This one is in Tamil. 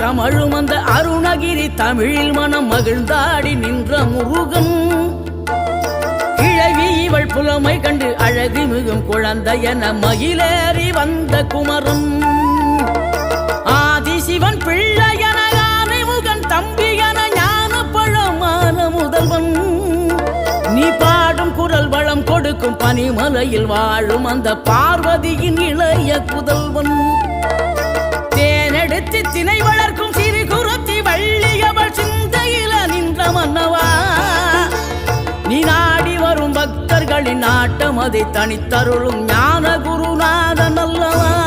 தமழும் அந்த அருணகிரி தமிழில் மனம் மகிழ்ந்தாடி நின்ற முருகன். கிழவி இவள் புலமை கண்டு அழகு மிகும் குழந்தை என மகிழேறி வந்த குமரன். ஆதிசிவன் பிள்ளை என ஆனைமுகன் தம்பி என ஞான பழமான முதல்வன். நீ பாடும் குரல் வளம் கொடுக்கும் பனிமலையில் வாழும் அந்த பார்வதியின் இளைய புதல்வன். தேனெடுத்து திணை வளர்க்கும் சிறு குருத்தி வள்ளியவள் சிந்தையில நின்ற மன்னவா. நீ நாடி வரும் பக்தர்களின் நாட்டம் அதை தனித்தருளும் ஞான குருநாதன் அல்லவா.